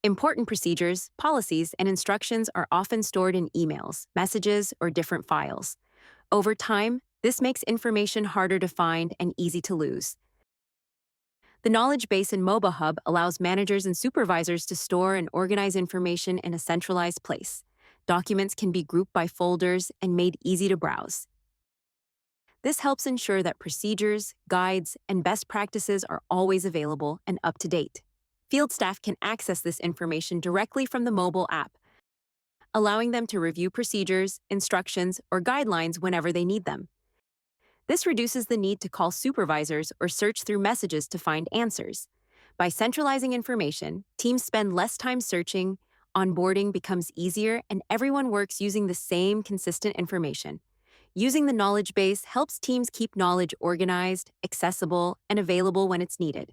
Important procedures, policies, and instructions are often stored in emails, messages, or different files. Over time, this makes information harder to find and easy to lose. The knowledge base in mobohubb allows managers and supervisors to store and organize information in a centralized place. Documents can be grouped by folders and made easy to browse. This helps ensure that procedures, guides, and best practices are always available and up to date. Field staff can access this information directly from the mobile app, allowing them to review procedures, instructions, or guidelines whenever they need them. This reduces the need to call supervisors or search through messages to find answers. By centralizing information, teams spend less time searching, onboarding becomes easier, and everyone works using the same consistent information. Using the knowledge base helps teams keep knowledge organized, accessible, and available when it's needed.